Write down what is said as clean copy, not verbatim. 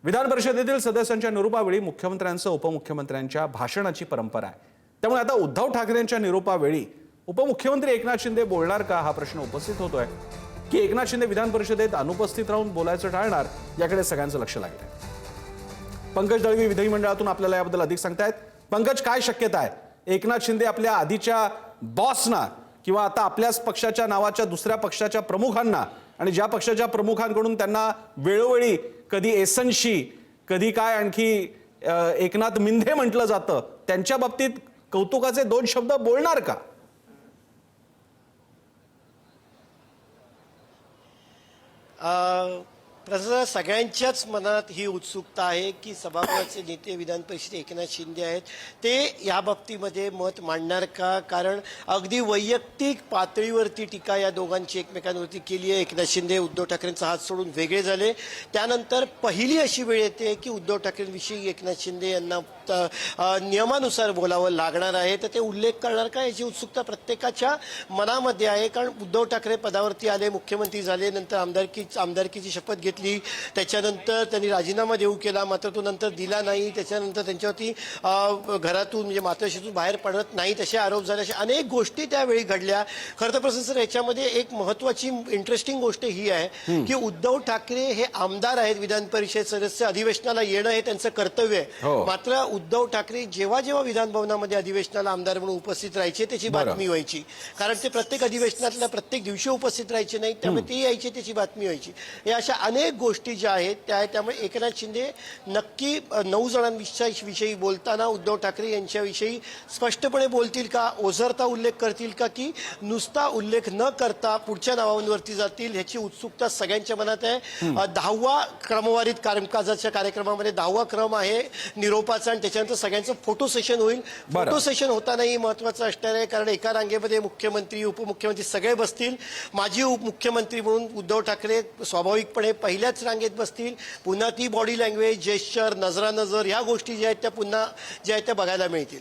विधान परिषदेतील सदस्यांच्या निरोपावेळी मुख्यमंत्र्यांसह उपमुख्यमंत्र्यांच्या भाषणाची परंपरा आहे। त्यामुळे आता उद्धव ठाकरेंच्या निरोपावेळी उपमुख्यमंत्री एकनाथ शिंदे बोलणार का हा प्रश्न उपस्थित होतोय की एकनाथ शिंदे विधान परिषदेत अनुपस्थित राहून बोलायचं टाळणार याकडे सगळ्यांचं लक्ष लागलंय। पंकज दळवी विधिमंडळातून आपल्याला याबद्दल अधिक सांगतायत। पंकज, काय शक्यता आहे एकनाथ शिंदे आपल्या आधीच्या बॉसना किंवा आता आपल्याच पक्षाच्या नावाच्या दुसऱ्या पक्षाच्या प्रमुखांना आणि ज्या पक्षाच्या प्रमुखांकडून त्यांना वेळोवेळी कधी एसनशी कधी काय आणखी एकनाथ मिंधे म्हटलं जातं त्यांच्या बाबतीत कौतुकाचे दोन शब्द बोलणार का? प्रश्न सगळ्यांच्याच मनात ही उत्सुकता आहे की सभागृहाचे नेते विधान परिषद एकनाथ शिंदे आहेत, ते या बाबतीमध्ये मत मांडणार का? कारण अगदी वैयक्तिक पातळीवरती टीका या दोघांची एकमेकांवरती केली आहे। एकनाथ शिंदे उद्धव ठाकरेंचा हात सोडून वेगळे झाले, त्यानंतर पहिली अशी वेळ येते की उद्धव ठाकरेंविषयी एकनाथ शिंदे यांना नियमानुसार बोलावं लागणार आहे, तर ते उल्लेख करणार का याची उत्सुकता प्रत्येकाच्या मनामध्ये आहे। कारण उद्धव ठाकरे पदावरती आले, मुख्यमंत्री झाले, नंतर आमदारकीची शपथ घेतली, त्याच्यानंतर त्यांनी राजीनामा देऊ केला, मात्र तो नंतर दिला नाही, त्याच्यानंतर त्यांच्यावरती घरातून म्हणजे मातोश्रीतून बाहेर पडत नाही तसे आरोप झाले, अशा अनेक गोष्टी त्यावेळी घडल्या। खरं तर प्रोफेसर याच्यामध्ये एक महत्वाची इंटरेस्टिंग गोष्ट ही आहे की उद्धव ठाकरे हे आमदार आहेत, विधान परिषद सदस्य, अधिवेशनाला येणं हे त्यांचं कर्तव्य आहे। मात्र उद्धव ठाकरे जेव्हा जेव्हा विधान भवनामध्ये अधिवेशनाला आमदार म्हणून उपस्थित राहायचे त्याची बातमी व्हायची, कारण ते प्रत्येक अधिवेशनातल्या प्रत्येक दिवशी उपस्थित राहायचे नाही, त्यामुळे ते यायचे त्याची बातमी व्हायची। या अशा अनेक गोष्टी ज्या आहेत त्या, त्यामुळे एकनाथ शिंदे नक्की 9 जणांविषयी बोलताना उद्धव ठाकरे यांच्याविषयी स्पष्टपणे बोलतील का, ओझरता उल्लेख करतील का, की नुसता उल्लेख न करता पुढच्या नावांवरती जातील, ह्याची उत्सुकता सगळ्यांच्या मनात आहे। 10वा क्रमवारीत कामकाजाच्या कार्यक्रमामध्ये 10वा क्रम आहे निरोपाचा, आणि त्याच्यानंतर सगळ्यांचं फोटो सेशन होईल। फोटो सेशन होतानाही महत्वाचं असणार आहे, कारण एका रांगेमध्ये मुख्यमंत्री उपमुख्यमंत्री सगळे बसतील। माजी उपमुख्यमंत्री म्हणून उद्धव ठाकरे स्वाभाविकपणे पहिल्याच रांगेत बसतील। पुन्हा ती बॉडी लँग्वेज, जेस्चर, नजरानजर ह्या गोष्टी ज्या आहेत त्या पुन्हा ज्या आहेत त्या बघायला मिळतील।